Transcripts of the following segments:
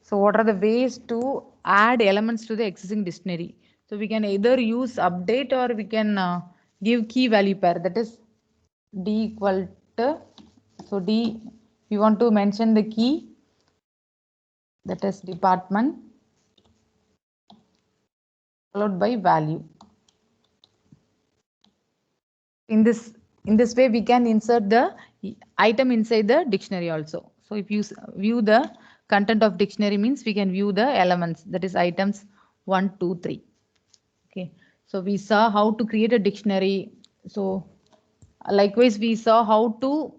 So what are the ways to add elements to the existing dictionary? So we can either use update or we can give key value pair, that is d equal to, so d, we want to mention the key, that is department, followed by value. In this way we can insert the item inside the dictionary also. So if you view the content of dictionary means we can view the elements, that is items 1, 2, 3. Okay, so we saw how to create a dictionary. So likewise we saw how to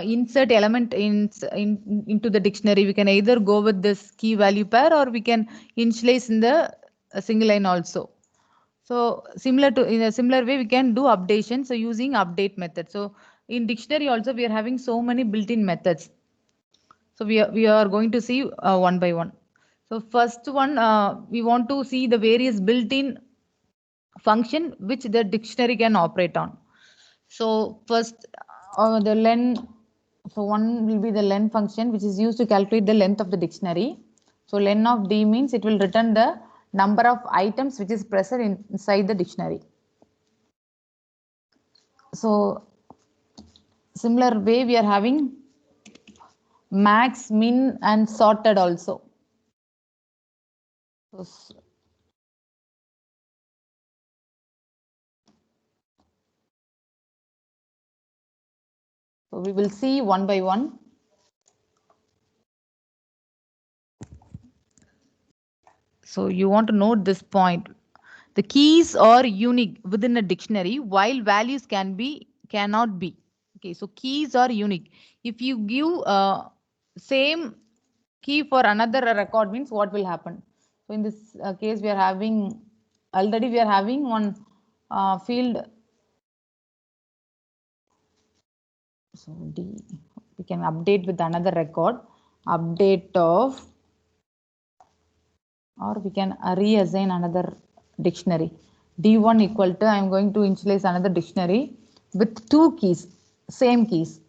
insert element into the dictionary. We can either go with this key value pair or we can initialize in the single line also. So in a similar way we can do updation, so using update method. So in dictionary also we are having so many built-in methods. So we are going to see one by one. So first one, we want to see the various built-in function which the dictionary can operate on. So first, the len. So one will be the len function, which is used to calculate the length of the dictionary. So len of d means it will return the number of items which is present inside the dictionary. So similar way we are having max, min and sorted also. So we will see one by one. So you want to note this point. The keys are unique within a dictionary while values cannot be. Okay, so keys are unique. If you give same key for another record means what will happen? So in this case we are having one field. So D, we can update with another record, update of, or we can reassign another dictionary. D1 equal to, I am going to initialize another dictionary with two keys, same keys.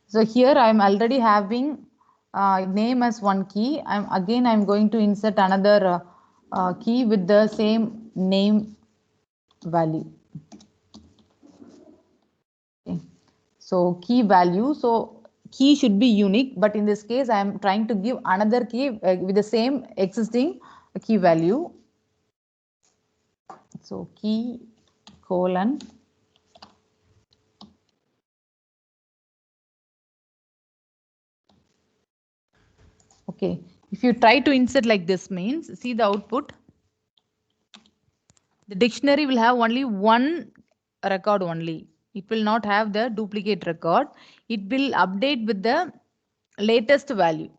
So here I am already having name as one key. I'm going to insert another key with the same name value. Okay. So key value. So key should be unique, but in this case I am trying to give another key with the same existing key value. So key colon okay. If you try to insert like this means, see the output. The dictionary will have only one record only. It will not have the duplicate record. It will update with the latest value.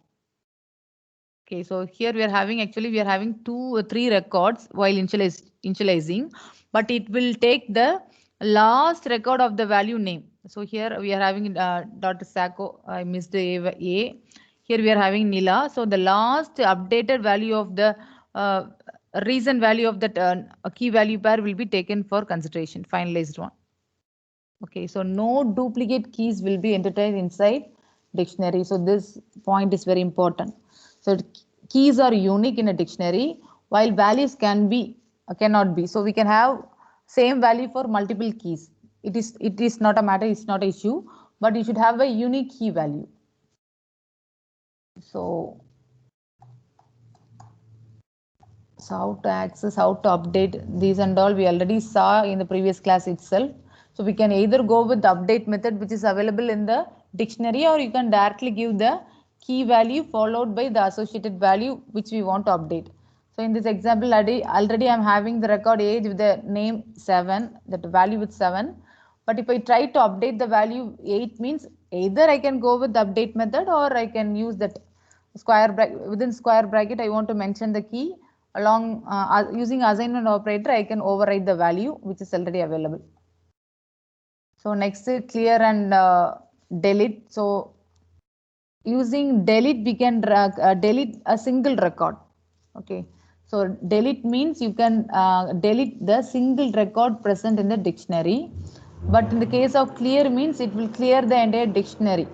Okay, so here we are having 2 or 3 records while initializing, but it will take the last record of the value name. So here we are having Dr. Sacco, I missed the A. Here we are having Nila. So the last updated value of the recent value of that key value pair will be taken for consideration, finalized one. Okay, so no duplicate keys will be entered inside dictionary. So this point is very important. So keys are unique in a dictionary while values cannot be. So we can have same value for multiple keys. It is not a matter, it's not an issue, but you should have a unique key value. So how to access, how to update these and all we already saw in the previous class itself. So we can either go with the update method which is available in the dictionary, or you can directly give the key value followed by the associated value which we want to update. So in this example already I am having the record age with the name 7, that value with 7. But if I try to update the value 8 means either I can go with the update method or I can use that square bracket. Within square bracket I want to mention the key along using assignment operator. I can override the value which is already available. So next is clear and delete. So using delete we can delete a single record. Okay, so delete means you can delete the single record present in the dictionary, but in the case of clear means it will clear the entire dictionary.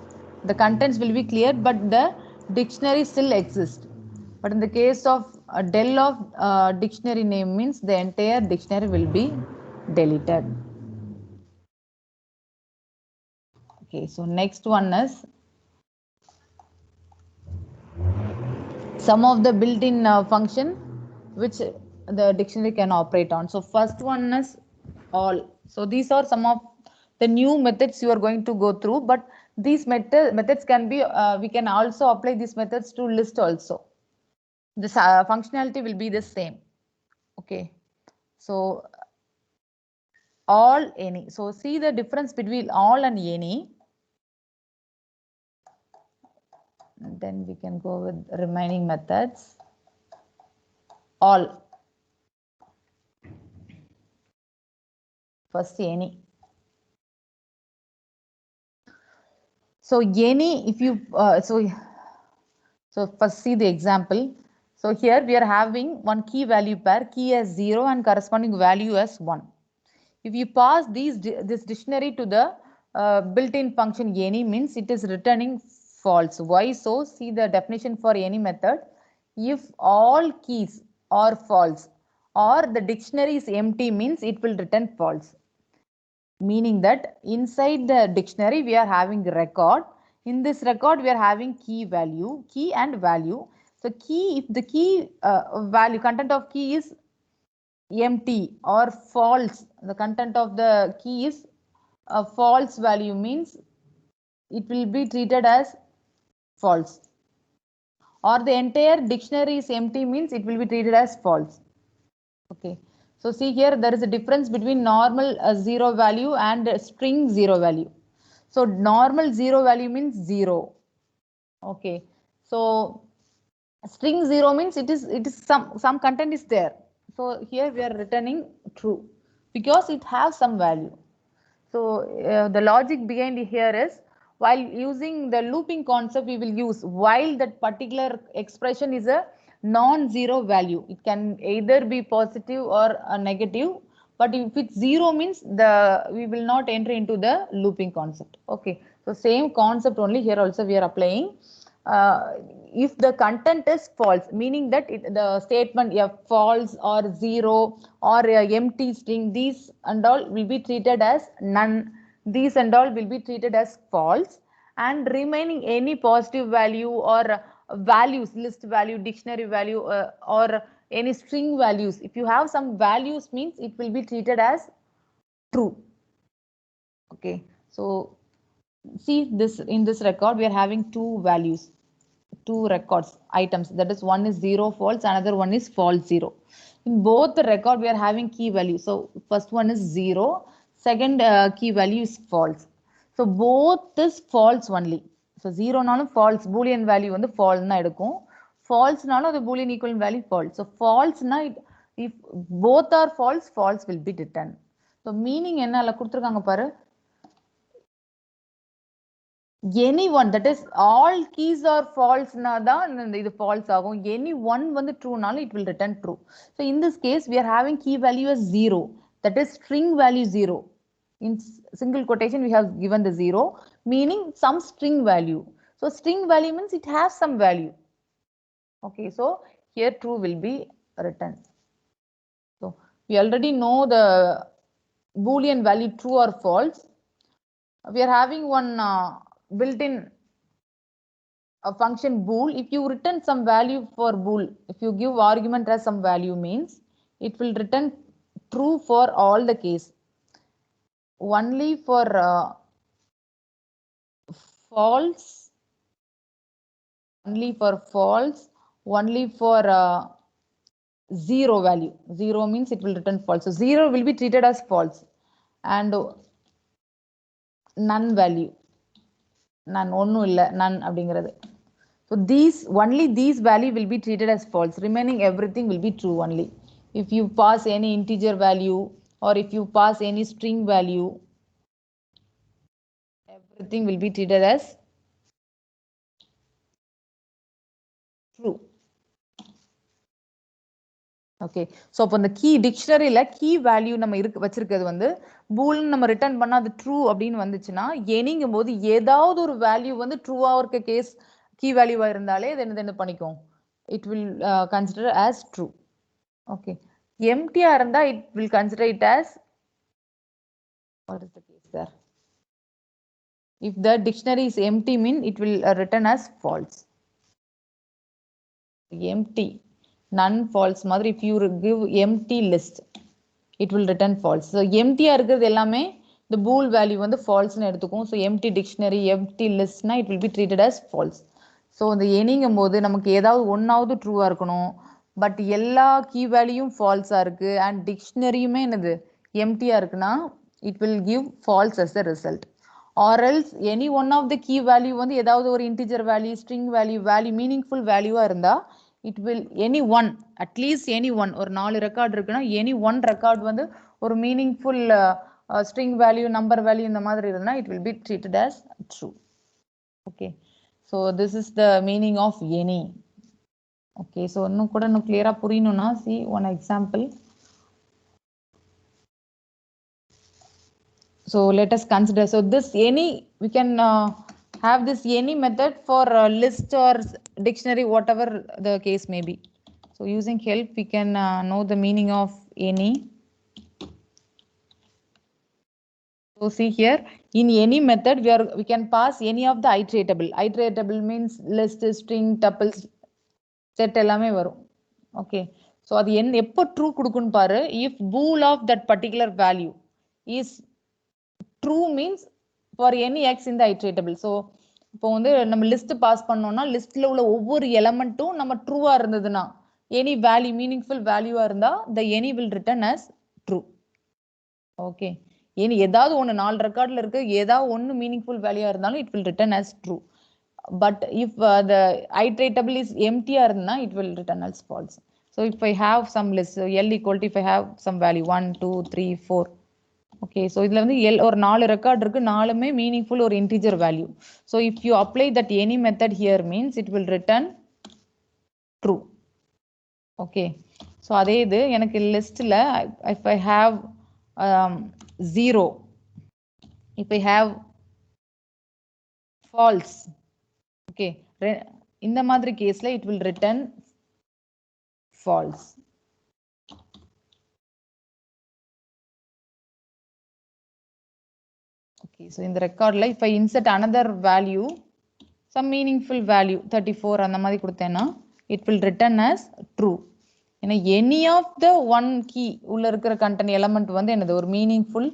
The contents will be cleared but the dictionary still exists. But in the case of del of dictionary name means the entire dictionary will be deleted. Okay, so next one is some of the built-in function which the dictionary can operate on. So first one is all. So these are some of the new methods you are going to go through, but these methods can be, we can also apply these methods to list also. This functionality will be the same. Okay, so all, any. So see the difference between all and any. Then we can go with remaining methods. All. First any. So any, if you so first see the example. So here we are having one key value pair, key as 0 and corresponding value as 1. If you pass this dictionary to the built-in function any means it is returning false. Why so? See the definition for any method. If all keys are false or the dictionary is empty means it will return false. Meaning that inside the dictionary we are having record. In this record we are having key and value. So key, if the key value content of key is empty or false, the content of the key is a false value means it will be treated as false, or the entire dictionary is empty means it will be treated as false. Okay, so see here there is a difference between normal zero value and string zero value. So normal zero value means 0. Okay, so string 0 means it is some content is there. So here we are returning true because it has some value. So the logic behind here is, while using the looping concept we will use while that particular expression is a non-zero value. It can either be positive or a negative, but if it's 0 means we will not enter into the looping concept. Okay, so same concept only here also we are applying. If the content is false, meaning that the statement false or 0 or empty string, these and all will be treated as none. These and all will be treated as false, and remaining any positive value or values, list value, dictionary value, or any string values, if you have some values means it will be treated as true. Okay, so see this, in this record we are having two values, two records items, that is one is 0 false, another one is false 0. In both the record we are having key value. So first one is 0, second key value is false. So both is false only. So 0 nalum false, boolean value vandu false na edukum, false nalum the boolean equivalent value false. So false na, if both are false, false will be returned. So meaning enna alla kuduthirukanga paru, anyone, that is all keys are false na dhaan idu false agum, any one vandu true nalu it will return true. So in this case we are having key value as 0, that is string value 0. In single quotation we have given the 0 meaning some string value. So string value means it has some value. Okay, so here true will be written. So we already know the boolean value true or false. We are having one built-in a function bool. If you return some value for bool, if you give argument as some value means it will return true for all the case. Only for false, only for false, only for 0 value. 0 means it will return false. So 0 will be treated as false, and none value, none ஒன்னும் இல்ல, none அப்படிங்கிறது. So these, only these value will be treated as false. Remaining everything will be true only. If you pass any integer value or if you pass any string value, everything will be treated as true. Okay, so அப்போ இந்த key dictionaryல key value நம்ம வச்சிருக்கிறது வந்து bool நம்ம return பண்ணா அது true அப்படின்னு வந்துச்சுன்னா, எனிங்கும் போது ஏதாவது ஒரு வேல்யூ வந்து ட்ரூவா இருக்க கேஸ் கீ வேல்யூவா இருந்தாலே இது என்ன பண்ணிக்கும், it will consider as true. Okay, empty இருந்தா it will consider it as, what is the case there? If the dictionary is empty, mean it will return as false. Empty, none, false மாதிரி if you give empty list, it will return false. So empty இருக்கிறது எல்லாமே the bool value வந்து false னு எடுத்துக்கும். So empty dictionary, empty list னா it will be treated as false. So இந்த எனிங்கும் போது நமக்கு ஏதாவது ஒன்றாவது ட்ரூவாக இருக்கணும், பட் எல்லா கீ வேல்யூயும் ஃபால்ஸாக இருக்குது அண்ட் டிக்ஷனரியுமே என்னது எம்டியாக இருக்குன்னா it will give false as the result. Or else any one of the key value வந்து ஏதாவது ஒரு integer value, string value meaningful வேல்யூவாக இருந்தால் it will any one, at least any one, ஒரு 4 ரெக்கார்டு இருக்குன்னா எனி ஒன் ரெக்கார்டு வந்து ஒரு meaningful string value, number value இந்த மாதிரி இருந்தால் it will be treated as true. Okay, so this is the meaning of any. Okay, so இன்னும் கூட இன்னும் clear-ஆ புரியணும்னா see one example. So let us consider, so this any we can have this any method for list or dictionary, whatever the case may be. So using help we can know the meaning of any. So see here, in any method we can pass any of the iteratable. Iteratable means list, string, tuples, set எல்லாமே வரும். Okay, so அது எப்போ true கொடுக்குன்னு பாரு. If bool of that particular value is true means for any x in the iteratable. So இப்போ வந்து நம்ம list pass பண்ணோம்னா லிஸ்ட்ல உள்ள ஒவ்வொரு எலமெண்ட்டும் நம்ம ட்ரூவா இருந்ததுன்னா, எனி வேல்யூ மீனிங்ஃபுல் வேல்யூவா இருந்தா the any will return as true. Okay, any ஏதாவது ஒன்று 4 ரெக்கார்டில் இருக்கு, ஏதாவது ஒன்று மீனிங்ஃபுல் வேல்யூவாக இருந்தாலும் it will return as true. But if the iteratable is எம்டியாக இருந்ததுன்னா it will return as false. So if I have some list l equal to if I have some value 1 2 3 4. Okay, so இதில் வந்து ஒரு 4 record இருக்கு, 4மே meaningful ஒரு integer value. So if you apply that any method here means it will return true. Okay, so அதே இது எனக்கு லிஸ்ட்டில் if I have 0, if I have false, okay, இந்த மாதிரி கேஸ்ல it will return false. Okay, so in the recordல if I insert another value, some meaningful value 34 அந்த மாதிரி கொடுத்தேன்னா it will return as true. ஏன்னா any of the one key உள்ள இருக்கிற content element வந்து என்னது ஒரு meaningful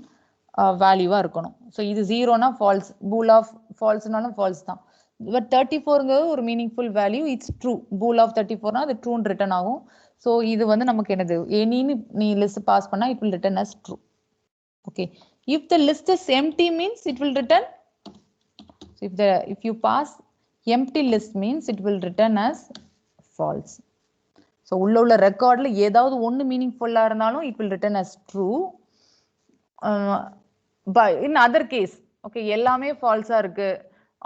வேல்யூவா இருக்கணும். ஸோ இது 0னா ஃபால்ஸ், பூல் ஆஃப் ஃபால்ஸ்னாலும் ஃபால்ஸ் தான். பட் 34ங்கிறது ஒரு meaningful value, it's true. Bool of 34னா அது ட்ரூன்னு ரிட்டர்ன் ஆகும். ஸோ இது வந்து நமக்கு என்னது எனின்னு நீ லிஸ்ட் பாஸ் பண்ணா it will return as true. Okay, if the list is empty means it will return, if you pass empty list means it will return as false. So உள்ள ரெக்கார்ட்ல ஏதாவது ஒன்று மீனிங்ஃபுல்லாக இருந்தாலும் it will return as true. in other case, okay, எல்லாமே ஃபால்ஸா இருக்கு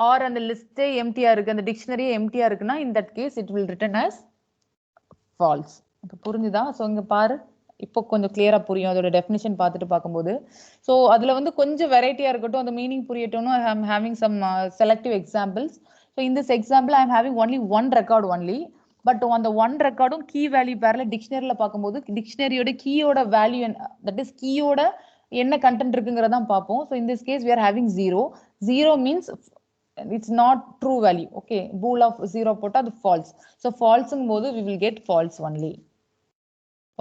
R அந்த லிஸ்டே எம்டியா இருக்கு, அந்த டிக்ஷனரியே எம்டியா இருக்குன்னா in that case it will return as false. இப்போ புரிஞ்சுதா? ஸோ இங்க பாரு, இப்போ கொஞ்சம் கிளியரா புரியும் அதோட டெஃபினிஷன் பார்த்துட்டு பார்க்கும்போது. ஸோ அதுல வந்து கொஞ்சம் வெரைட்டியா இருக்கட்டும், அந்த meaning புரியட்டும். I am having some selective examples. So in this example I am having only one record only, but அந்த ஒன் ரெக்கார்டும் கீ வேல்யூ பேர்ல டிக்ஷனரியில பார்க்கும்போது டிக்ஷனரியோட கீயோட வேல்யூ, தட் இஸ் கீயோட என்ன கண்டென்ட் இருக்குங்கிறதான் பார்ப்போம். So in this case we are having 0. 0 means it's not true value. Okay, bool of 0 போட்டா அது false. So falseங்கும் போது we will get false only.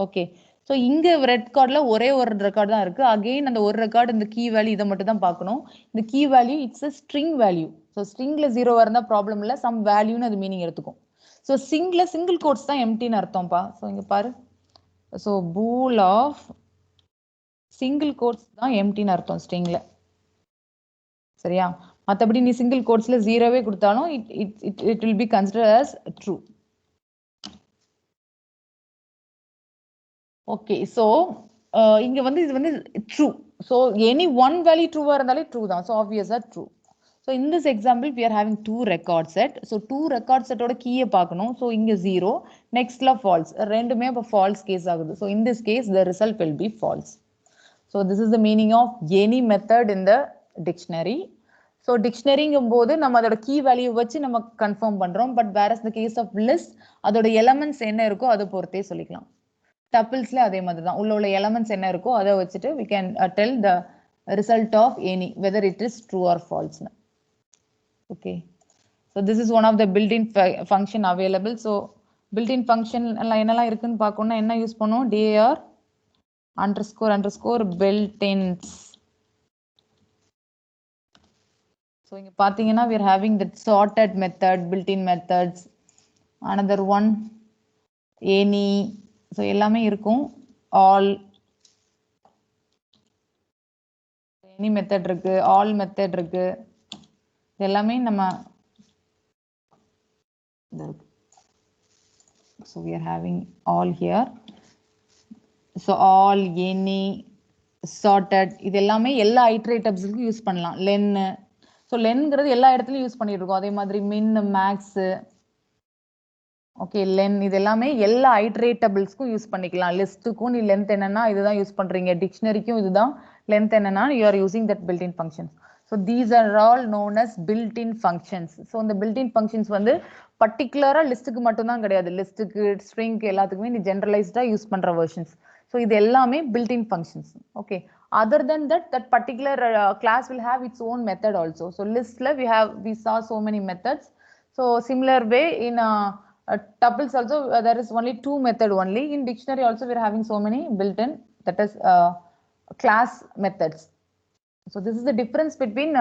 Okay, so இங்க ரெக்கார்ட்ல ஒரே ஒரு ரெக்கார்டு தான் இருக்கு. அகெயின் அந்த ஒரு ரெக்கார்டு இந்த கீ வேல்யூ இதை மட்டும் தான் பார்க்கணும். இந்த key value it's a string value. So ஸ்ட்ரிங்ல 0 இருந்தா ப்ராப்ளம் இல்லை, சம் வேல்யூன்னு அது மீனிங் எடுத்துக்கும். ஸோ சிங்கிள் கோட்ஸ் தான் எம்டின்னு அர்த்தம்ப்பா. ஸோ இங்க பாரு, so bool of single quotes தான் எம்டின்னு அர்த்தம் ஸ்ட்ரிங்ல. சரியா? மற்றபடி நீ சிங்கிள் கோட்ஸ்ல 0வே கொடுத்தாலும் it will be considered as true. Okay, so இங்க வந்து இது வந்து true. So any one value ட்ரூவா இருந்தாலே ட்ரூ தான். ஸோ ஆப்வியஸா true. So in this example we are having 2 record set. So 2 record செட்டோட கீயை பார்க்கணும். ஸோ இங்க 0, நெக்ஸ்ட்ல ஃபால்ஸ், ரெண்டுமே இப்போ ஃபால்ஸ் கேஸ் ஆகுது. So in this case the result will be false. So this is the meaning of any method in the dictionary. So டிக்ஷனரிங்கும் போது நம்ம அதோட கீ வேல்யூ வச்சு நம்ம கன்ஃபார்ம் பண்றோம். But whereas the case of list அதோட elements என்ன இருக்கோ அதை பொறுத்தே சொல்லிக்கலாம். டப்பிள்ஸ்ல அதே மாதிரி தான். உள்ள எலமெண்ட்ஸ் என்ன இருக்கோ அதை வச்சுட்டு we can tell the result of any whether it is true or false. Okay, so this is one of the built-in function available. So built-in function எல்லாம் என்னெல்லாம் இருக்குன்னு பார்க்கணும்னா என்ன யூஸ் பண்ணுவோம்? dir underscore built-ins. So இங்க பாத்தீங்கன்னா we are having that sorted method, built-in methods, another one any. So எல்லாமே இருக்கும். all, any method இருக்கு, all method இருக்கு. எல்லாமே நம்ம so we are having all here. So all, any, sorted இது எல்லாமே எல்லா iteratives-க்கு யூஸ் பண்ணலாம். len, so lenங்கிறது எல்லா இடத்துலயும் யூஸ் பண்ணிட்டு இருக்கோம். அதே மாதிரி min, max, ஓகே len இது எல்லாமே எல்லா ஐட்ரேட்டபிள்ஸ்க்கும் யூஸ் பண்ணிக்கலாம். லிஸ்ட்டுக்கும் நீ லென்த் என்னன்னா இதுதான் யூஸ் பண்றீங்க, டிக்ஷனரிக்கும் இதுதான் லென்த் என்னன்னா you are using that built-in functions. So these are all known as built-in functions. So இந்த built-in functions வந்து பர்டிகுலரா லிஸ்ட்டுக்கு மட்டும் தான் கிடையாது, லிஸ்ட்டுக்கு ஸ்ட்ரிங்க்கு எல்லாத்துக்குமே நீ ஜெனரலைஸ்டா யூஸ் பண்ற வெர்ஷன்ஸ். So இது எல்லாமே built-in functions. Okay, other than that that particular class will have its own method also. So listல we saw so many methods. So similar way in tuples also there is only two method only. In dictionary also we are having so many built-in, that is class methods. So this is the difference between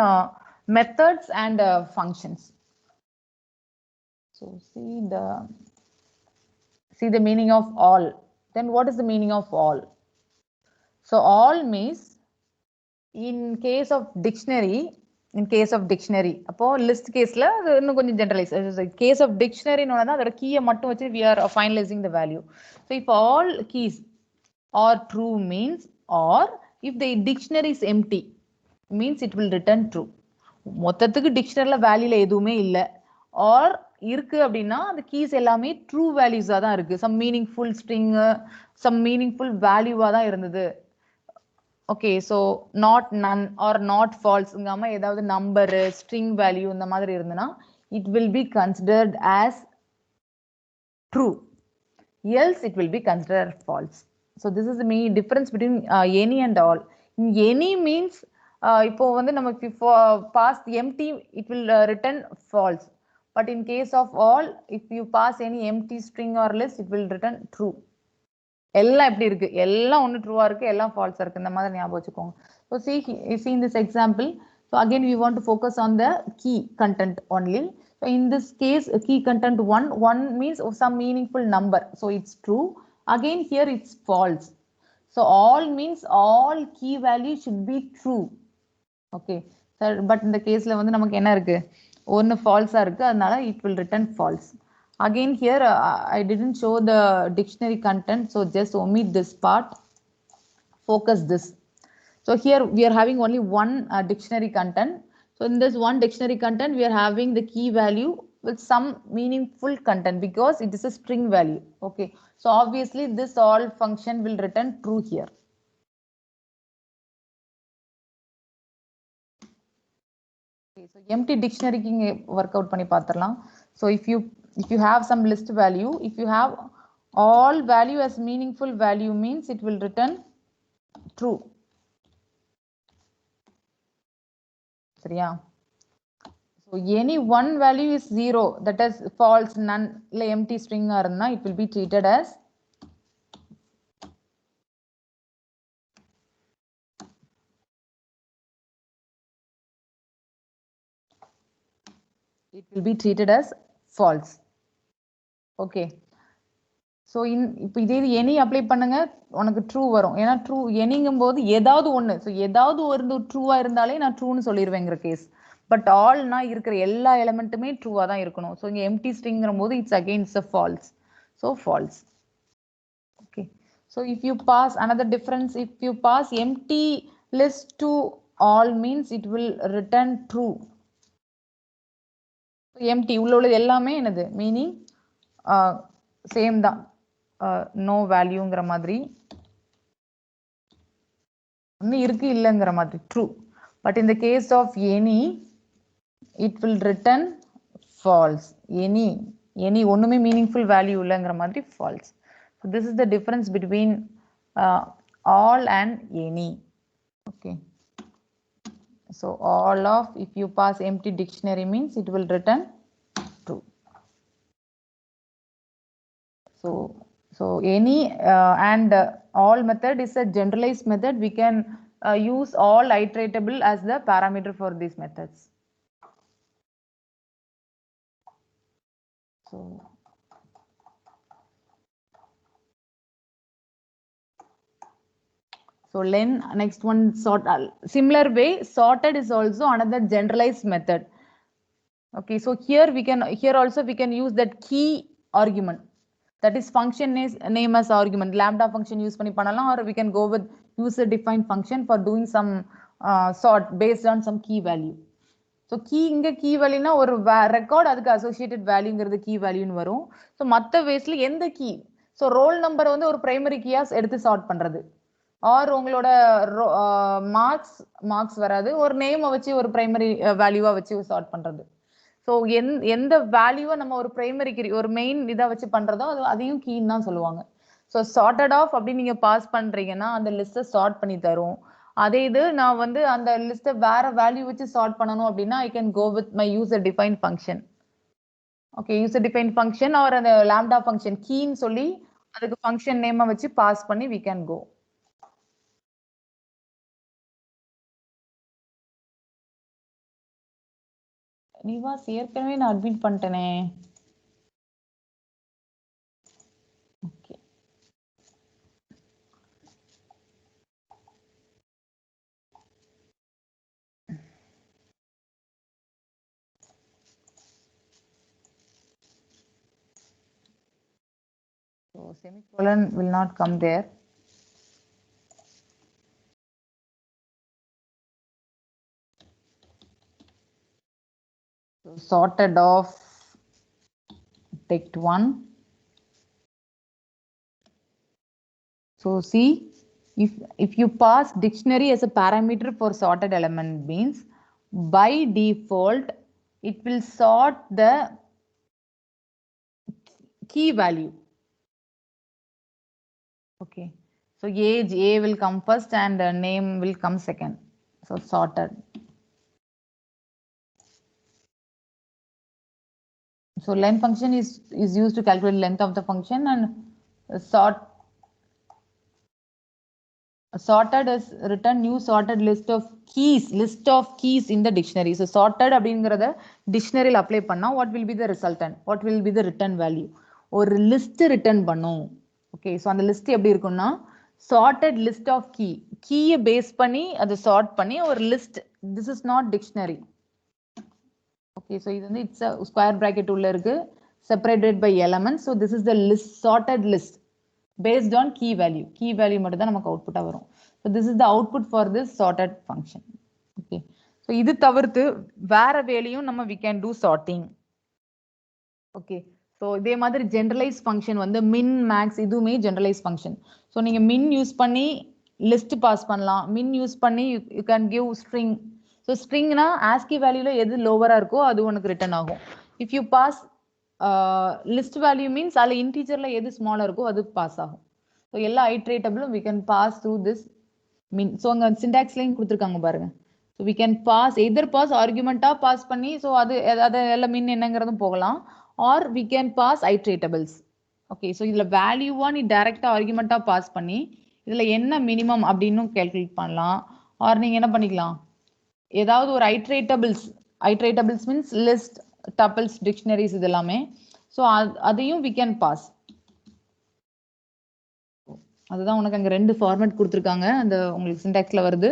methods and functions. So see the meaning of all. Then what is the meaning of all? So all means in case of dictionary, அப்போ list கேஸ்ல அது இன்னும் கொஞ்சம் generalise. Case of டிக்ஷனரின்னு தான் அதோட கீயை மட்டும் வச்சு we are finalizing the value. So if all keys are true means, or if the dictionary is empty means it will return true. மொத்தத்துக்கு டிக்ஷனரியில வேல்யூல எதுவுமே இல்லை ஆர் இருக்கு அப்படின்னா அந்த கீஸ் எல்லாமே ட்ரூ வேல்யூஸா தான் இருக்கு. Some meaningful string, some meaningful வேல்யூவா தான் இருந்தது. Okay, so not none or not ஃபால்ஸ்ங்காம ஏதாவது நம்பரு ஸ்ட்ரிங் வேல்யூ இந்த மாதிரி இருந்ததுன்னா it will be considered as true, else it will be considered false. So this is the difference between any and all. Any means இப்போ வந்து நமக்கு pass empty it will return false. But in case of all if you pass any empty string R list it will return true. எல்லாம் எப்படி இருக்கு, எல்லாம் ஒன்று ட்ரூவா இருக்கு, எல்லாம் ஃபால்ஸா இருக்கு, இந்த மாதிரி ஞாபகம் வச்சுக்கோங்க. So see in this example, so again we want to focus on the key content only. So in this case key content 1 means some meaningful number, so it's true. Again here it's false. So all means all key values should be true. Okay, but in the caseல வந்து நமக்கு என்ன இருக்கு, ஒன்னு ஃபால்ஸா இருக்கு, அதனால it will return false. Again here I didn't show the dictionary content, so just omit this part, focus this. So here we are having only one dictionary content. So in this one dictionary content we are having the key value with some meaningful content because it is a string value. Okay, so obviously this all function will return true here. Okay, so empty dictionary king work out பண்ணி பார்த்திரலாம். So if you have some list value, if you have all value as meaningful value means it will return true. சரியா? So any one value is 0, that is false, none, இல்ல empty string ஆ இருந்தா it will be treated as false. Okay, so இப்போ இதே any apply பண்ணுங்க, உனக்கு true வரும். ஏன்னா true எனிங்கும் போது ஏதாவது ஒன்று, ஸோ ஏதாவது ஒரு ட்ரூவா இருந்தாலே நான் ட்ரூன்னு சொல்லிடுவேங்கிற கேஸ். பட் ஆல்னா இருக்கிற எல்லா எலிமெண்ட்டுமே ட்ரூவா தான் இருக்கணும். ஸோ இங்கே எம்டி ஸ்ட்ரிங்கிற போது it's against false, so false. Okay, so if you pass another difference, if you pass empty list to all means it will return true. Empty உள்ள உள்ளது எல்லாமே என்னது மீனிங் சேம் தான், நோ வேல்யூங்கிற மாதிரி, ஒன்று இருக்கு இல்லைங்கிற மாதிரி ட்ரூ. பட் இந்த case of any it will return false. Any ஒண்ணுமே meaningful value இல்லைங்கிற மாதிரி false. So this is the difference between all and any. Okay. So all of, if you pass empty dictionary means it will return true. So any and all method is a generalized method. We can use all iteratable as the parameter for these methods. So len, next one, sort, similar way, sorted is also another generalized method. Okay, so here also we can use that key argument, that is function is name as argument, lambda function use பண்ணி பண்ணலாம், or we can go with user defined function for doing some sort based on some key value. So key இங்க key வேல்யூனா ஒரு record, அதுக்கு associated வேல்யூங்கிறது key வேல்யூன்னு வரும். So மற்ற வேஸ்ல எந்த key, so roll number வந்து ஒரு பிரைமரி கீயா எடுத்து சார்ட் பண்றது, ஆர் உங்களோட மார்க்ஸ் வராது, ஒரு நேமை வச்சு ஒரு பிரைமரி வேல்யூவா வச்சு சார்ட் பண்றது. ஸோ எந்த வேல்யூவை நம்ம ஒரு பிரைமரி கீ ஒரு மெயின் இதை வச்சு பண்றதோ அதையும் கீன்னு தான் சொல்லுவாங்க. ஸோ சார்ட்டட் ஆஃப் அப்படின்னு நீங்க பாஸ் பண்றீங்கன்னா அந்த லிஸ்ட்டை சார்ட் பண்ணி தரும். அதே இது நான் வந்து அந்த லிஸ்ட்டை வேற வேல்யூ வச்சு சார்ட் பண்ணணும் அப்படின்னா I can go with my user define function. Okay, user define function or அந்த லாம்டா ஃபங்க்ஷன் கீன்னு சொல்லி அதுக்கு ஃபங்க்ஷன் நேமை வச்சு பாஸ் பண்ணி வி கேன் கோ. நிவாஸ் ஏற்கனவே நான் அட்மிட் பண்ணிட்டேனே. Okay, so semicolon will not come there. So sorted off dict 1. So see, if you pass dictionary as a parameter for sorted element means by default it will sort the key value. Okay, so age A will come first and name will come second. So sorted. So len function is used to calculate length of the function, and sorted is return new sorted list of keys in the dictionary. So sorted அப்படிங்கறத டிக்ஷனரியில் apply பண்ணா what will be the resultant, what will be the return value, ஒரு list return பண்ணும். Okay, so அந்த list எப்படி இருக்கும்னா sorted list of கீயை base பண்ணி அதை சார்ட் பண்ணி ஒரு list. This is not dictionary. Okay, so இது வந்து இட்ஸ் ஸ்கொயர் பிராக்கெட் உள்ள இருக்கு, separated by element. So this is the list, sorted list based on key value மட்டும் தான் நமக்கு அவுட்புட்டா வரும். So this is the output for this sorted function. Okay, so இது தவிர்த்து வேற வேலையும் நம்ம we can do sorting. Okay, so இதே மாதிரி generalized function வந்து min max இதுவுமே generalized function. So நீங்க min யூஸ் பண்ணி list பாஸ் பண்ணலாம், min யூஸ் பண்ணி you can give string. So stringனா ASCII வேல்யூல எது லோவரா இருக்கோ அது உனக்கு ரிட்டர்ன் ஆகும். If you pass list value means அதில் இன்டீஜர்ல எது ஸ்மாலாக இருக்கோ அது பாஸ் ஆகும். ஸோ எல்லா ஐட்ரேட்டபிளும் we can pass through this mean. So அங்கே சிண்டாக்ஸ்லையும் கொடுத்துருக்காங்க பாருங்க. So we can pass either pass ஆர்குமெண்ட்டாக பாஸ் பண்ணி, ஸோ அது எல்லாம் மீன் என்னங்கிறதும் போகலாம், or we can pass iterables. Okay, so இதில் வேல்யூவாக நீ டைரெக்டாக ஆர்குமெண்ட்டாக பாஸ் பண்ணி இதில் என்ன மினிமம் அப்படின்னு கேல்குலேட் பண்ணலாம், ஆர் நீங்கள் என்ன பண்ணிக்கலாம், ஏதாவது ஒரு ஐட்ரேட்டபிள்ஸ் மீன்ஸ் லிஸ்ட், டப்பிள்ஸ், டிக்ஷனரிஸ் இது எல்லாமே. ஸோ அதையும் we can pass. அதுதான் உனக்கு அங்கே ரெண்டு ஃபார்மேட் கொடுத்துருக்காங்க, அந்த உங்களுக்கு சிண்டாக்ஸ்ல வருது.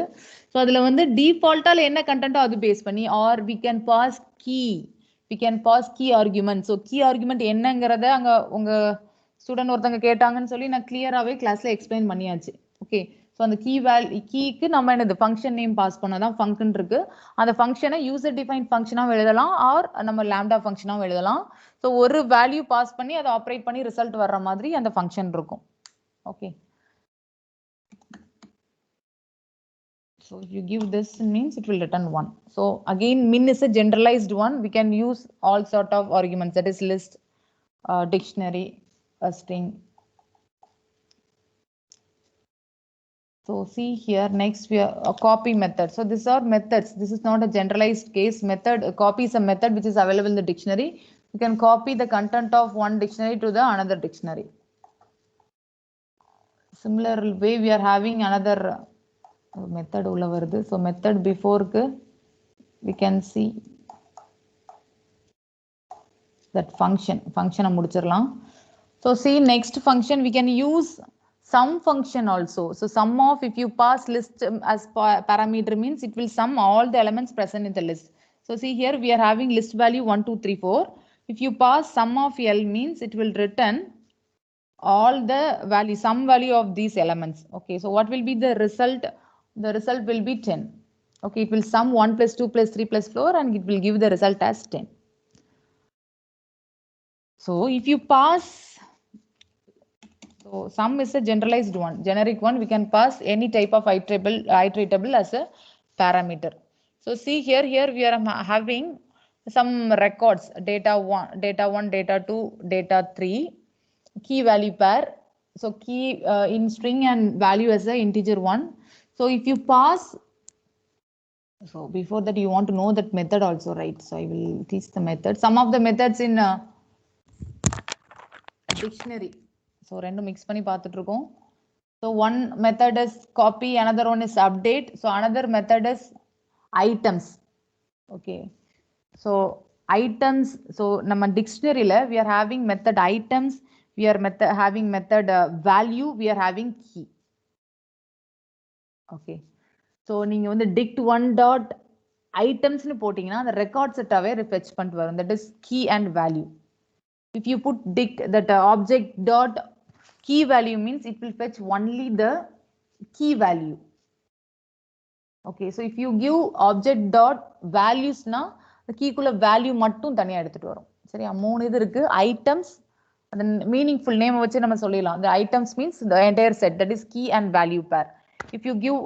ஸோ அதில் வந்து டிஃபால்ட்டால் என்ன கண்டென்ட்டோ அது பேஸ் பண்ணி, or we can pass key argument. So key argument என்னங்கிறத அங்கே உங்கள் ஸ்டூடெண்ட் ஒருத்தங்க கேட்டாங்கன்னு சொல்லி நான் கிளியராகவே கிளாஸில் எக்ஸ்பிளைன் பண்ணியாச்சு. ஓகே, ஸோ அந்த கீக்கு நம்ம என்னது ஃபங்க்ஷன் நேம் பாஸ் பண்ணாதான் ஃபங்க்ஷன் இருக்கு. அந்த ஃபங்க்ஷனை யூசர் டிஃபைன் ஃபங்க்ஷனாகவும் எழுதலாம், ஆர் நம்ம லாம்டா ஃபங்க்ஷனாகவும் எழுதலாம். ஸோ ஒரு வேல்யூ பாஸ் பண்ணி அதை ஆப்ரேட் பண்ணி ரிசல்ட் வர்ற மாதிரி அந்த ஃபங்க்ஷன் இருக்கும். Okay, So if you give this means it will return 1. So again, min is a generalized one. We can use all sort of arguments, that is list, dictionary, a string. So see here, next we are a copy method. So these are methods. This is not a generalized case method. A copy is a method which is available in the dictionary. You can copy the content of one dictionary to the another dictionary. Similar way we are having another method உள்ள வருது. So method before we can see that function முடிச்சிரலாம். So see next function we can use sum function also. So sum of, if you pass list as parameter means it will sum all the elements present in the list. So see here we are having list value 1 2 3 4. If you pass sum of L means it will return all the value, some value of these elements. Okay, so what will be the result? The result will be 10. Okay, it will sum 1 plus 2 plus 3 plus 4 and it will give the result as 10. So if you pass, so sum is a generalized one, generic one. We can pass any type of iteratable as a parameter. So see here we are having some records, data 1, data 2, data 3, key value pair. So key in string and value as a integer 1. So if you pass, so before that you want to know that method also, right? So I will teach the method. Some of the methods in dictionary. So ரெண்டும் mix பண்ணி பார்த்துட்டு இருக்கோம். So one method is copy, another one is update. So another method is items. Okay. So items, so நம்ம dictionary we are having method items, we are having method value, we are having key. Okay. So நீங்க வந்து dict 1 dot items னு போட்டீங்கன்னா அந்த record set ஆவே fetch பண்ணிட்டு வரும். That is key and value. If you put dict that object dot key value means it will fetch only the key value. Okay, so if you give object dot values na the key குள்ள value மட்டும் தனியா எடுத்துட்டு வரும். சரியா, மூணு இது இருக்கு. Items, the meaningful name வச்சு நம்ம சொல்லிடலாம். The items means the entire set, that is key and value pair. If you give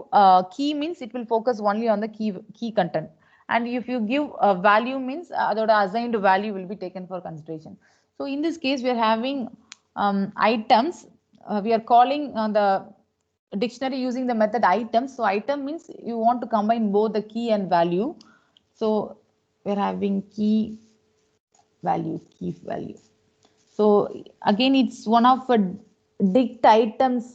key means it will focus only on the key content. And if you give value means அதோட assigned value will be taken for consideration. So in this case we are having items. We are calling the dictionary using the method items. So item means you want to combine both the key and value. So we're having key value. So again it's one of dict items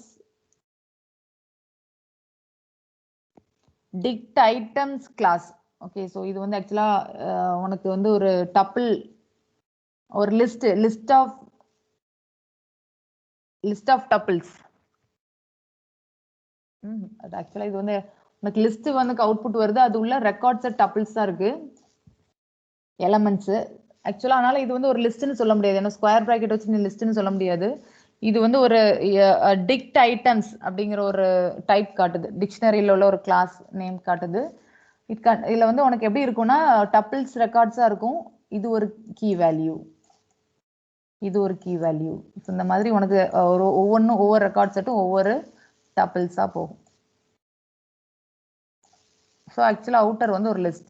class. Okay, so இது வந்து actually உனக்கு வந்து ஒரு tuple or list of tuples. ஆக்சுவலா இது வந்து உங்களுக்கு list வந்து அவுட்புட் வருது, அது உள்ள ரெக்கார்ட்ஸ் டப்பிள்ஸ் தான் இருக்கு, எலமெண்ட்ஸ். ஆக்சுவலா அதனால இது வந்து ஒரு லிஸ்ட்னு சொல்ல முடியாது, ஏன்னா ஸ்கொயர் பிராக்கெட் வச்சு நீ லிஸ்ட்னு சொல்ல முடியாது. இது வந்து ஒரு டிக்ட் ஐட்டம்ஸ் அப்படிங்கிற ஒரு டைப் காட்டுது, டிக்ஷனரியில உள்ள ஒரு கிளாஸ் நேம் காட்டுது. இதுல வந்து உனக்கு எப்படி இருக்கும்னா டப்பிள்ஸ் ரெக்கார்ட்ஸா இருக்கும். இது ஒரு கீ வேல்யூ, இது ஒரு கீ வேல்யூ. இந்த மாதிரி உனக்கு ஒவ்வொன்றும் ஒவ்வொரு ரெக்கார்ட் செட்டும் ஒவ்வொரு டப்பிள்ஸா போகும். So actually outer வந்து ஒரு list.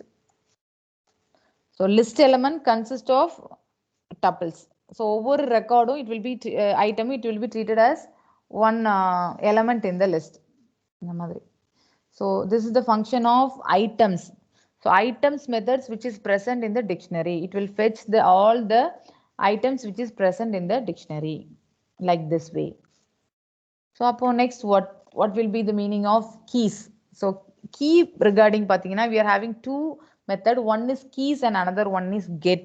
So list element consists of tuples. So ஒவ்வொரு ரெக்கார்டும் it will be item, it will be treated as one element in the list. இந்த மாதிரி. So this is the function of items. So items methods which is present in the dictionary. It will fetch all the items which is present in the dictionary like this way. So upon next what will be the meaning of keys? So key regarding pathina we are having two method, one is keys and another one is get.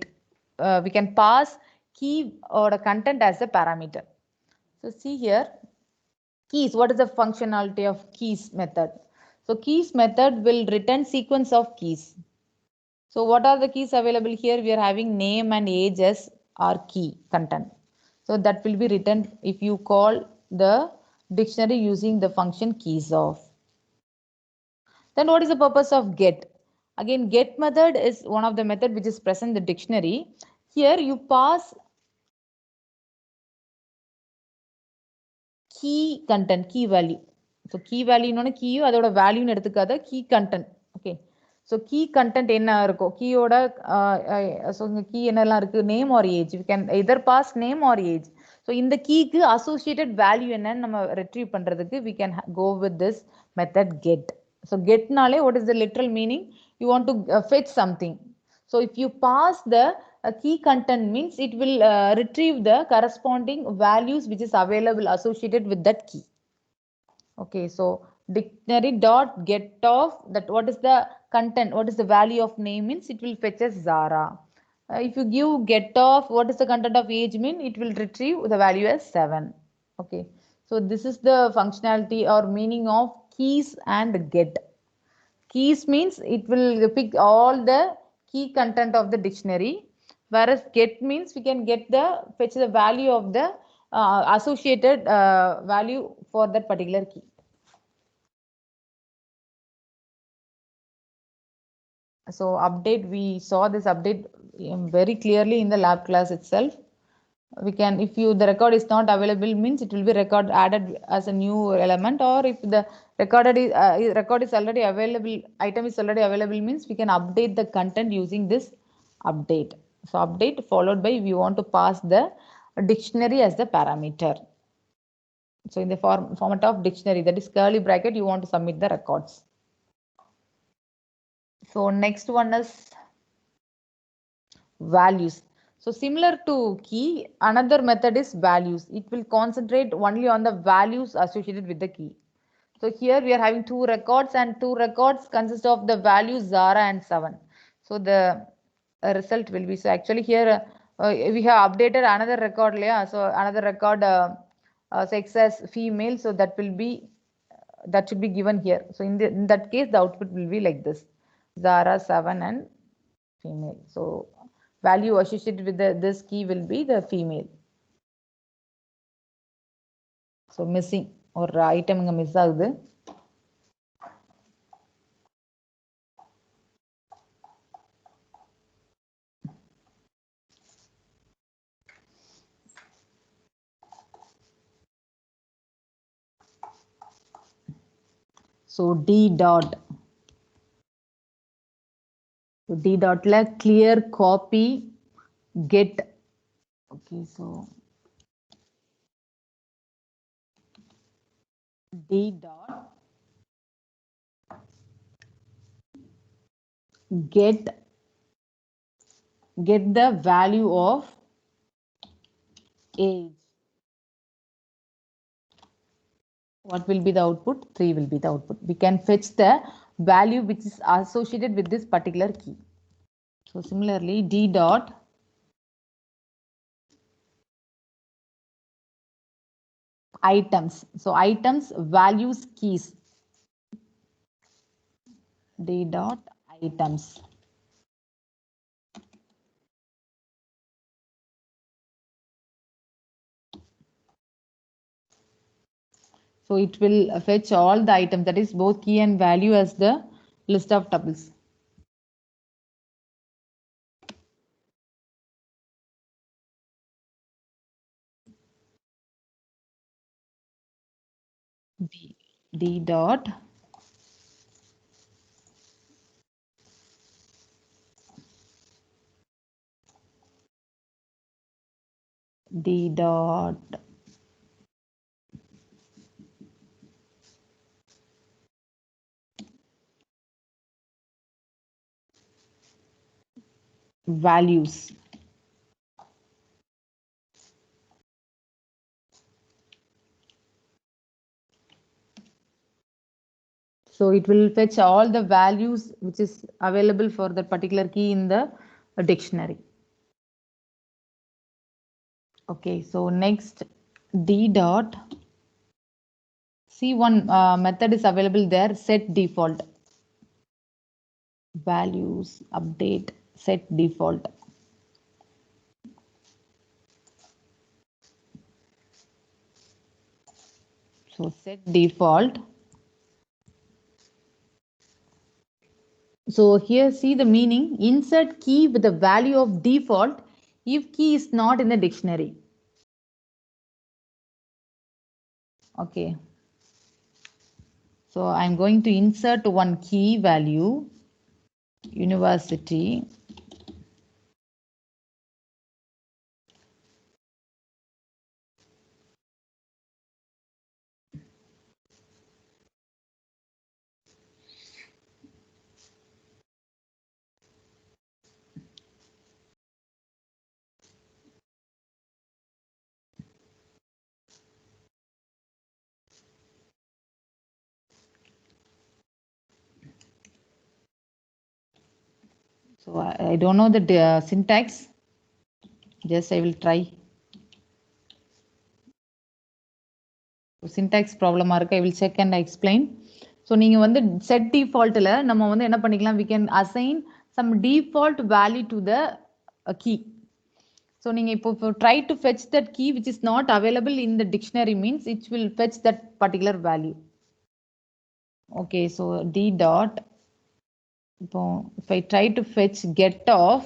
We can pass key or a content as a parameter. So see here keys, what is the functionality of keys method? So keys method will return sequence of keys. So what are the keys available here? We are having name and age as our key content. So that will be written if you call the dictionary using the function keys of. Then what is the purpose of get? Again, get method is one of the method which is present in the dictionary. Here you pass key content, key value. So key value இன்னொன்னு key அதோட வேல்யூன்னு எடுத்துக்காத key content. Okay. So key content என்ன இருக்கும் key ஓட so இங்க key என்னெல்லாம் இருக்கு name or age. We can either pass name or age. So இந்த keyக்கு associated value என்னன்னு நம்ம retrieve பண்றதுக்கு we can go with this method get. So get நாலே what is the literal meaning? You want to fetch something. So if you pass the key content means it will retrieve the corresponding values which is available associated with that key. Okay, so dictionary dot get of that what is the content, what is the value of name means it will fetch as Zara. If you give get of what is the content of age mean it will retrieve the value as 7. Okay, so this is the functionality or meaning of keys and get. Keys means it will pick all the key content of the dictionary, whereas get means we can get the fetch the value of the associated value for that particular key. So update, we saw this update very clearly in the lab class itself. We can, if you the record is not available means it will be record added as a new element, or if the record is already available, item is already available means we can update the content using this update. So update followed by we want to pass the dictionary as the parameter. So in the format of dictionary, that is curly bracket, you want to submit the records. So next one is values. So similar to key, another method is values. It will concentrate only on the values associated with the key. So here we are having two records, and two records consist of the values Zara and 7. So the result will be, so actually here we have updated another record layer. So another record sex as female, so that will be that should be given here. So in that case the output will be like this, Zara 7 and female. So value associated with this key will be the female. So missing or item inga miss ஆகுது. So D dot. So D dot la clear copy get. Okay, so D dot get the value of age. What will be the output? 3 will be the output. We can fetch the value which is associated with this particular key. So similarly D dot items. So items values keys. D dot items. So it will fetch all the items, that is both key and value as the list of tuples. D dot D dot values. So it will fetch all the values which is available for that particular key in the dictionary. Okay, so next D dot, see one method is available there, set default. Values update set default. So set default. So here see the meaning, insert key with the value of default if key is not in the dictionary. Okay. So I'm going to insert one key value, university. So I don't know the syntax. Just I will try. Syntax problem இருக்கு. I will check and I explain. So நீங்க வந்து set defaultல நம்ம வந்து என்ன பண்ணிக்கலாம், we can assign some default value to the key. So நீங்க இப்போ try to fetch that key which is not available in the dictionary means it will fetch that particular value. Okay, so d dot, இப்போ if I try to fetch get off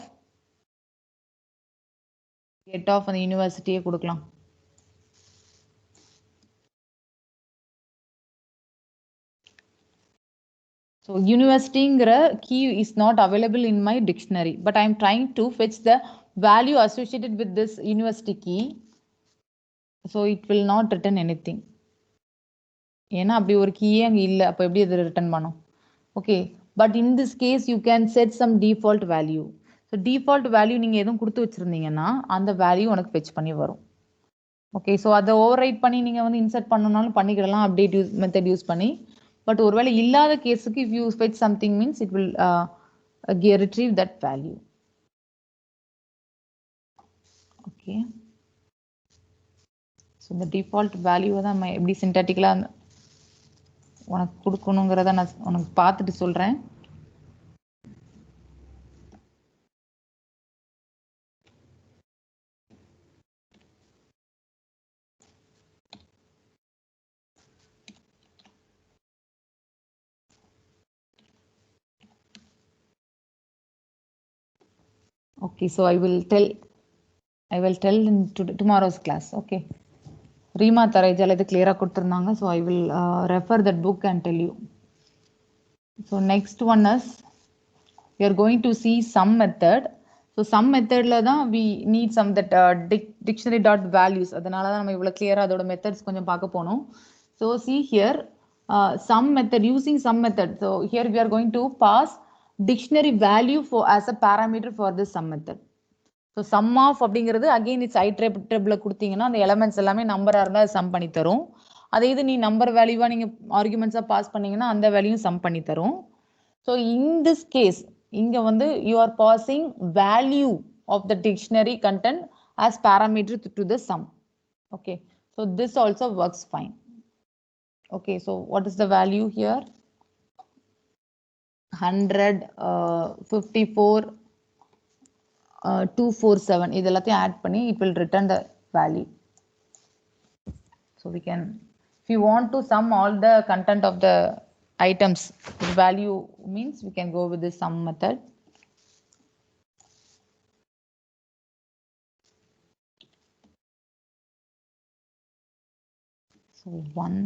அந்த யூனிவர்சிட்டியே கொடுக்கலாம். So universityங்கிற key is not available in my dictionary, but I am trying to fetch the value associated with this university key. So it will not return anything. ஏன்னா அப்படி ஒரு கீயே அங்கே இல்லை, அப்போ எப்படி அதை ரிட்டர்ன் பண்ணும்? Okay, but in this case you can set some default value. So default value நீங்கள் எதுவும் கொடுத்து வச்சுருந்தீங்கன்னா அந்த வேல்யூ உனக்கு ஃபெச் பண்ணி வரும். ஓகே, ஸோ அதை ஓவர் ரைட் பண்ணி நீங்கள் வந்து இன்சர்ட் பண்ணணும்னாலும் பண்ணிக்கிடலாம் அப்டேட் மெத்தட் யூஸ் பண்ணி. பட் ஒருவேளை இல்லாத கேஸுக்கு if you fetch something means it will retrieve that value. Okay, so இந்த டிஃபால்ட் வேல்யூவை தான் நம்ம எப்படி சின்டாட்டிக்கலாக உனக்கு கொடுக்கணுங்கிறத நான் உனக்கு பார்த்துட்டு சொல்கிறேன். Okay, so I will tell in tomorrow's class. Okay, Rima Tarajala the clear கொடுத்திருந்தாங்க. So I will refer that book and tell you. So next one is we are going to see sum method. So sum method la தான் we need some that dictionary dot values. அதனால தான் நம்ம இவ்வளவு clear அதோட methods கொஞ்சம் பார்க்க போனோம். So see here sum method, using sum method. So here we are going to pass dictionary value for as a parameter for this sum method. So sum of அப்படிங்கிறது again it's ஐட்ரேபிளில் கொடுத்தீங்கன்னா அந்த elements எல்லாமே நம்பராக இருந்தால் some பண்ணி தரும். அதே இது நீ நம்பர் வேல்யூவாக நீங்கள் ஆர்குமெண்ட்ஸாக பாஸ் பண்ணீங்கன்னா அந்த வேல்யூ சம் பண்ணி தரும். ஸோ இன் திஸ் கேஸ் இங்கே வந்து you are passing value of the dictionary content as parameter to the sum. Okay, so this also works fine. Okay, so what is the value here? 100, 54, 247 இது எல்லாத்தையும் add பண்ணி it will return the value. So we can, if you want to sum all the content of the items, the value means we can go with this sum method. So one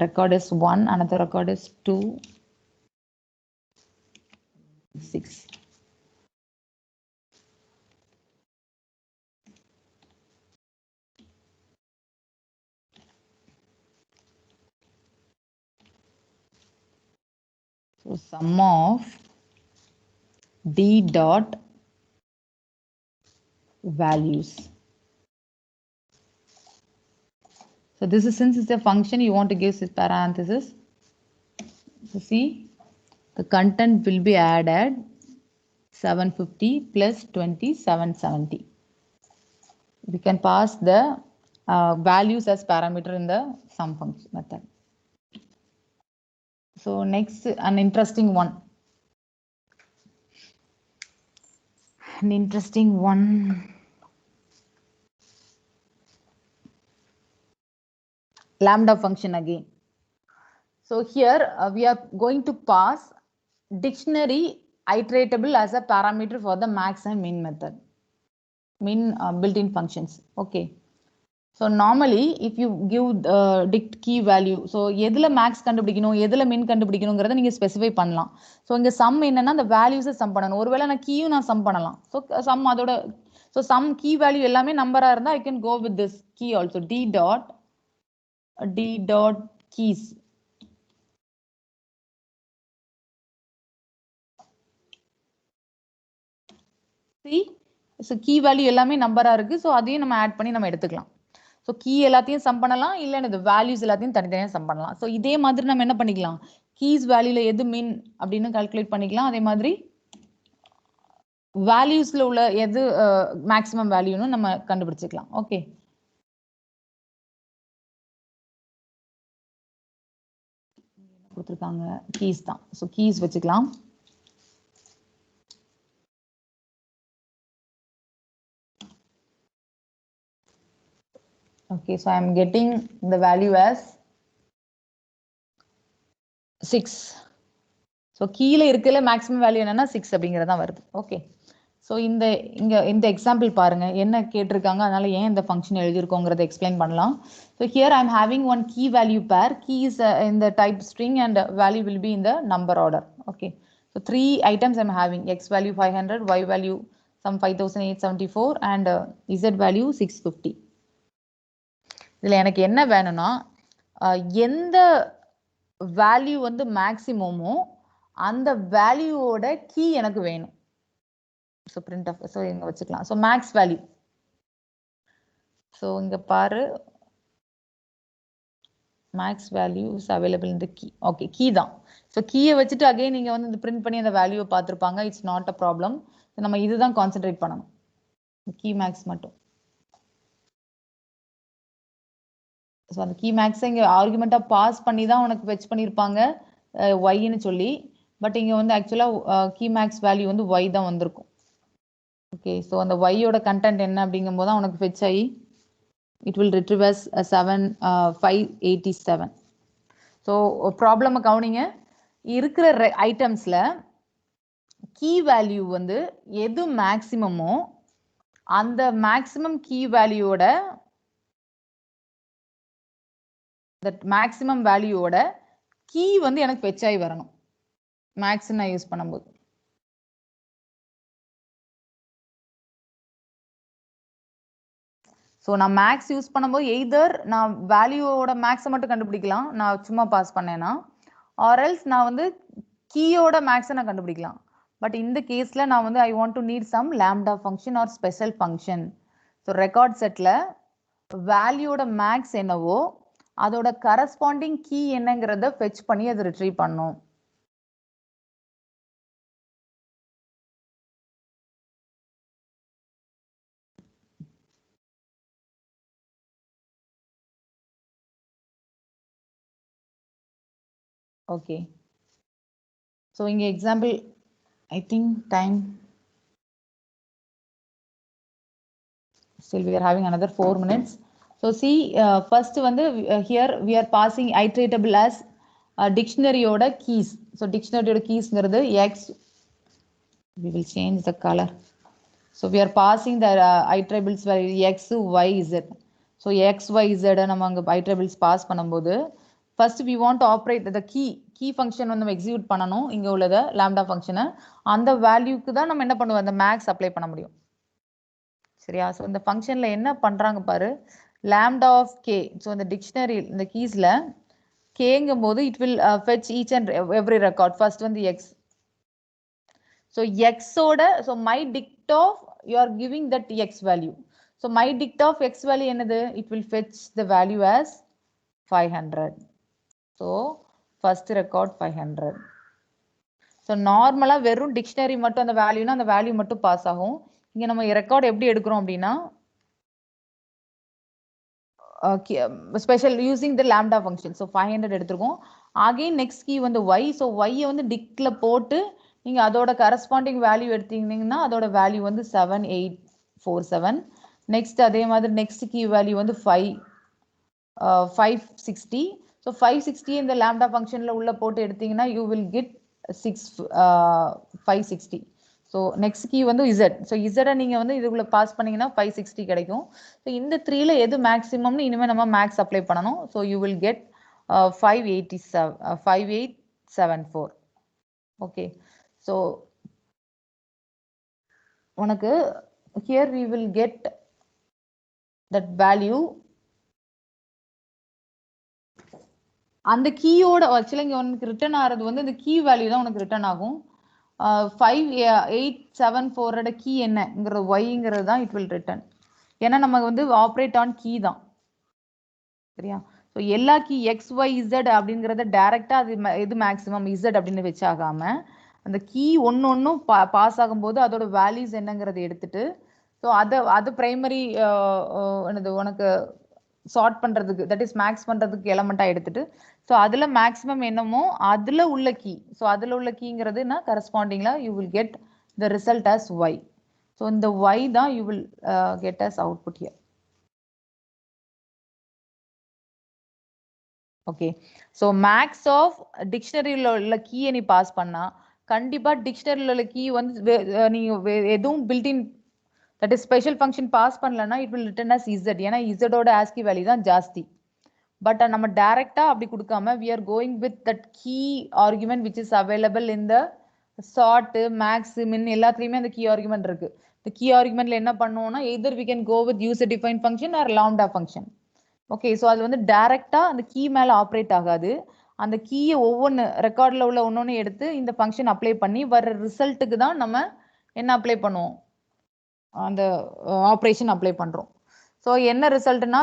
record is 1, another record is 2, 6. So sum of d dot values. So this is, since it's a function, you want to give this parenthesis. So see, the content will be added 750 plus 20, 770. We can pass the values as parameter in the sum function method. So next, an interesting one. Lambda function again. So here we are going to pass dictionary iteratable as a parameter for the max and min method, min built-in functions. Okay, So normally if you give dict key value, so எதுல max கண்டுபிடிக்கணும் எதுல min கண்டுபிடிக்கணும்ங்கறத நீங்க specify பண்ணலாம். So இங்க some என்னன்னா அந்த வேல்யூஸை some பண்ணணும். ஒருவேளை நான் கீயும் நான் சம் பண்ணலாம். ஸோ சம் அதோட ஸோ சம் கீ வேல்யூ எல்லாமே நம்பரா இருந்தா I can go with this key also d dot keys. See, so key value எல்லாமே நம்பரா இருக்கு. ஸோ அதையும் நம்ம ஆட் பண்ணி நம்ம எடுத்துக்கலாம். ஸோ கீ எல்லாத்தையும் சம் பண்ணலாம், இல்லை இந்த வேல்யூஸ் எல்லாத்தையும் தனித்தனியாக சம் பண்ணலாம். ஸோ இதே மாதிரி நம்ம என்ன பண்ணிக்கலாம், கீஸ் வேல்யூல எது மின் அப்படின்னு கால்குலேட் பண்ணிக்கலாம். அதே மாதிரி வேல்யூஸ்ல உள்ள எது மேக்ஸிமம் வேல்யூன்னு நம்ம கண்டுபிடிச்சிக்கலாம். ஓகே, கொடுத்துருக்காங்க கீஸ் தான். ஸோ கீஸ் வச்சுக்கலாம். Okay, so I am getting the value as 6. So கீழே இருக்கல மேக்ஸிமம் வேல்யூ என்னன்னா 6 அப்படிங்கிறது தான் வருது. ஓகே, ஸோ இந்த எக்ஸாம்பிள் பாருங்க என்ன கேட்டிருக்காங்க, அதனால ஏன் இந்த ஃபங்க்ஷன் எழுதியிருக்கோங்கிறத எக்ஸ்பிளைன் பண்ணலாம். So here I am having one key value pair. Key is in the type string and value will be in the number order. Okay, so 3 items I am having: x value 500, y value some 5874 and z value 650. இதில் எனக்கு என்ன வேணும்னா எந்த value வந்து மேக்ஸிமமோ அந்த வேல்யூவோட key எனக்கு வேணும். So print of, so இங்கே வச்சுக்கலாம். ஸோ மேக்ஸ் வேல்யூ, ஸோ இங்கே பாரு மேக்ஸ் வேல்யூ இஸ் அவைலபிள் இந்த கீ. ஓகே, கீ தான். ஸோ கீயை வச்சுட்டு அகைன் நீங்கள் வந்து இந்த பிரிண்ட் பண்ணி அந்த வேல்யூவை பார்த்துருப்பாங்க. It's not a problem. நம்ம இதுதான் கான்சென்ட்ரேட் பண்ணணும், கீ மேக்ஸ் மட்டும். ஸோ அந்த கீ மேக்ஸை இங்கே ஆர்குமெண்ட்டாக பாஸ் பண்ணி தான் உனக்கு ஃபெச் பண்ணியிருப்பாங்க ஒய்ன்னு சொல்லி. பட் இங்கே வந்து ஆக்சுவலாக கீ மேக்ஸ் வேல்யூ வந்து ஒய் தான் வந்திருக்கும். ஓகே, ஸோ அந்த ஒய்யோட கண்டென்ட் என்ன அப்படிங்கும் போது தான் உனக்கு ஃபெச் ஆகி it will retrieve as 587. So ப்ராப்ளமை கவனிங்க, இருக்கிற ஐட்டம்ஸில் கீ வேல்யூ வந்து எது மேக்ஸிமமோ அந்த மேக்ஸிமம் கீ வேல்யூவோட தட் மேக்ஸிமம் வேல்யூவோட கீ வந்து எனக்கு ஃபெச் ஆகி வரணும் மேக்ஸ் நான் யூஸ் பண்ணும்போது. ஸோ நான் மேக்ஸ் யூஸ் பண்ணும்போது எய்தர் நான் வேல்யூவோட மேக்ஸை மட்டும் கண்டுபிடிக்கலாம், நான் சும்மா பாஸ் பண்ணேன்னா, ஆர்எல்ஸ் நான் வந்து கீயோட மேக்ஸை நான் கண்டுபிடிக்கலாம். பட் இந்த கேஸில் நான் வந்து I want to need some lambda function or special function. So record செட்டில் வேல்யூவோட மேக்ஸ் என்னவோ அதோட கரஸ்பாண்டிங் கீ என்னங்கிறத ஃபெச் பண்ணி அதை ரிட்ரீவ் பண்ணும். ஓகே, ஸோ இங்கே example I think time still we are having another 4 minutes. So see, first வந்து here we are passing iteratable as dictionary ஓட keys. So dictionary ஓட keysங்கிறது x, we will change the color. So we are passing the iterables value x, y, z. So x, y, z நம்ம அங்கே iterables pass பண்ணும்போது first we want to operate the key function வந்து நம்ம execute பண்ணணும். இங்கே உள்ளத lambda function அந்த வேல்யூக்கு தான் நம்ம என்ன பண்ணுவோம், அந்த மேக்ஸ் அப்ளை பண்ண முடியும். சரியா? ஸோ இந்த ஃபங்க்ஷன்ல என்ன பண்றாங்க பாரு, லாம்டா ஆஃப் கே. ஸோ இந்த டிக்ஷனரி இந்த கீஸ்ல கேங்கும் போது it will fetch each and every record. First வந்து எக்ஸ். ஸோ எக்ஸோட so my dict of you are giving that x value. So my dict of x value என்னது, it will fetch the value as 500. So first record 500. So நார்மலாக வெறும் dictionary மட்டும் அந்த வேல்யூனா அந்த value மட்டும் pass ஆகும். இங்கே நம்ம ரெக்கார்ட் எப்படி எடுக்கிறோம் அப்படின்னா special using the lambda function. So 500 எடுத்துருக்கோம். அகைன் நெக்ஸ்ட் கீ வந்து ஒய். ஸோ ஒய்யை வந்து டிக்ல போட்டு நீங்கள் அதோட கரஸ்பாண்டிங் வேல்யூ எடுத்தீங்கன்னா அதோட வேல்யூ வந்து 7847. நெக்ஸ்ட் அதே மாதிரி நெக்ஸ்ட் கீ வேல்யூ வந்து 560. ஸோ 560 இந்த லாம்டா ஃபங்க்ஷனில் உள்ள போட்டு எடுத்தீங்கன்னா you will get 560. So next key வந்து இசட். ஸோ இசடை நீங்கள் வந்து இதுக்குள்ளே பாஸ் பண்ணிங்கன்னா 560 கிடைக்கும். ஸோ இந்த 3ல எது மேக்ஸிமம்னு இனிமேல் நம்ம மேக்ஸ் அப்ளை பண்ணணும். So you will get 5874. Okay, so உனக்கு here we will get that value. அந்த கீயோட ஆக்சுவலாக இங்கே உனக்கு ரிட்டர்ன் ஆகிறது வந்து இந்த கீ வேல்யூ தான் உனக்கு ரிட்டர்ன் ஆகும். 5874 கீ என்னங்கிறது ஒய்ங்கிறது தான் இட் வில் ரிட்டர்ன். ஏன்னா நம்ம வந்து ஆப்ரேட் ஆன் கீ தான், சரியா? ஸோ எல்லா கீ எக்ஸ் ஒய் இசட் அப்படிங்கிறத டைரெக்டாக அது எது மேக்ஸிமம் இசட் அப்படின்னு வச்சாகாம அந்த கீ ஒன்றும் பாஸ் ஆகும்போது அதோட வேல்யூஸ் என்னங்கிறத எடுத்துட்டு ஸோ அது ப்ரைமரி என்னது உனக்கு சார்ட் பண்ணுறதுக்கு, தட் இஸ் மேக்ஸ் பண்ணுறதுக்கு எலமெண்ட்டாக எடுத்துட்டு ஸோ அதில் மேக்ஸிமம் என்னமோ அதில் உள்ள கீ, ஸோ அதில் உள்ள கீங்கிறதுனா கரஸ்பாண்டிங்கில் you will get the result as y. So இந்த ஒய் தான் you will get as output here. Okay, so max of டிக்ஷனரியில் உள்ள கீயை நீ பாஸ் பண்ணால் கண்டிப்பாக டிக்ஷனரியில் உள்ள கீ வந்து நீ எதுவும் built-in that is special function pass பண்ணலன்னா it will return as Z. ஏன்னா இசடோட ஆஸ்கி வேல்யூ தான் ஜாஸ்தி. பட் நம்ம டைரெக்டாக அப்படி கொடுக்காம we are going with that key argument which is available in the sort, max, min எல்லாத்துலேயுமே அந்த key argument இருக்கு. இந்த key argumentல என்ன பண்ணுவோம்னா either we can go with user defined function or lambda function. Okay, so அது வந்து டைரெக்டாக அந்த கீ மேலே ஆப்ரேட் ஆகாது. அந்த கீயை ஒவ்வொன்று ரெக்கார்டில் உள்ள ஒன்று எடுத்து இந்த ஃபங்க்ஷன் அப்ளை பண்ணி வர ரிசல்ட்டுக்கு தான் நம்ம என்ன அப்ளை பண்ணுவோம், அந்த ஆப்ரேஷன் அப்ளை பண்ணுறோம். ஸோ என்ன ரிசல்ட்னா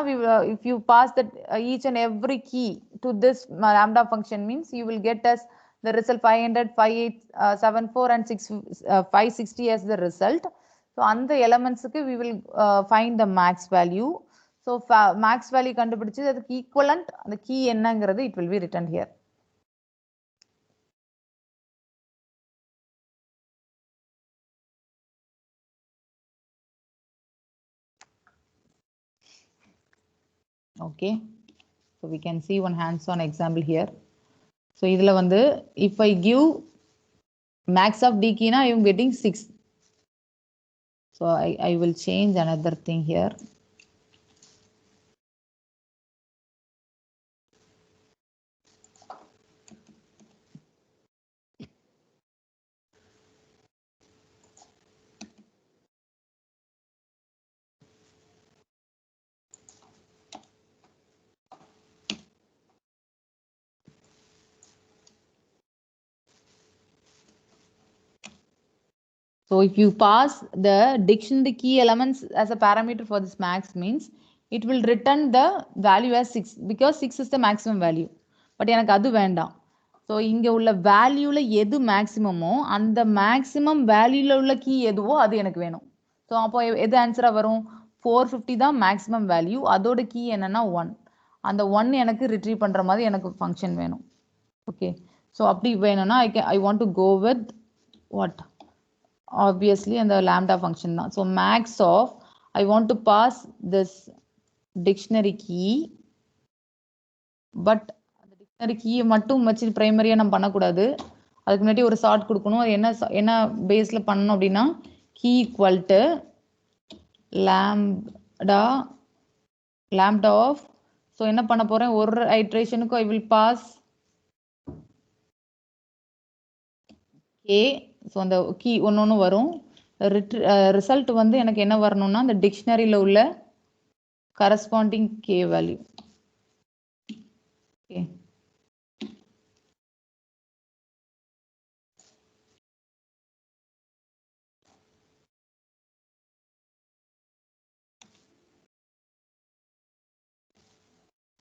if you pass that each and every key to this lambda function means you will get as the result 500, 5874 and 560 as the result. So அந்த எலமெண்ட்ஸுக்கு we will find the max value. So max value கண்டுபிடிச்சு அதுக்கு equivalent அந்த key என்னங்கிறது it will be written here. Okay, so we can see one hands-on example here. So இதுல வந்து if I give max of d key na I am getting 6. So I will change another thing here. So if you pass the dictionary key elements as a parameter for this max means it will return the value as 6 because 6 is the maximum value. But எனக்கு அது வேண்டாம். So இங்கே உள்ள வேல்யூவில் எது மேக்ஸிமமோ அந்த maximum வேல்யூவில் உள்ள கீ எதுவோ அது எனக்கு வேணும். ஸோ அப்போ எது ஆன்சராக வரும், 450 தான் மேக்ஸிமம் வேல்யூ, அதோட கீ என்னன்னா 1. அந்த 1 எனக்கு ரிட்ரீவ் பண்ணுற மாதிரி எனக்கு ஃபங்க்ஷன் வேணும். ஓகே, ஸோ அப்படி வேணும்னா I want to go with what? Obviously and the lambda function தான். So max of I want to pass this dictionary key, but அந்த dictionary key மட்டும் வச்சு பிரைமரியா நம்ம பண்ணக்கூடாது. அதுக்கு முன்னாடி ஒரு சார்ட் கொடுக்கணும். அது என்ன பேஸ்ல பண்ணணும் அப்படின்னா key equal to lambda of. So என்ன பண்ண போறேன், ஒரு ஐட்ரேஷனுக்கு I will pass k. So அந்த கீ ஒன்று வரும். ரிசல்ட் வந்து எனக்கு என்ன வரணும்னா அந்த டிக்ஷனரியில் உள்ள corresponding K value. Okay,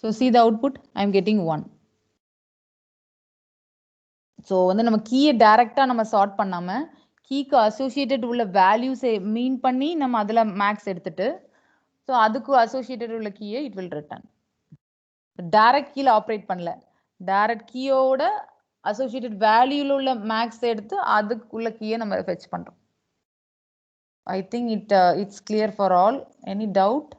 so see the output, I am getting 1. So வந்து நம்ம கீயை டைரெக்டாக நம்ம சார்ட் பண்ணாமல் கீக்கு அசோசியேட்டட் உள்ள வேல்யூஸை மீன் பண்ணி நம்ம அதில் மேக்ஸ் எடுத்துட்டு ஸோ அதுக்கு அசோசியேட்டட் உள்ள கீயை இட் வில் ரிட்டர்ன். டைரக்ட் கீழே ஆப்ரேட் பண்ணல, டைரக்ட் கீயோட அசோசியேட்டட் வேல்யூவில் உள்ள மேக்ஸ் எடுத்து அதுக்குள்ள கீயை நம்ம ஃபெச் பண்ணுறோம். I think it's clear for all. Any doubt?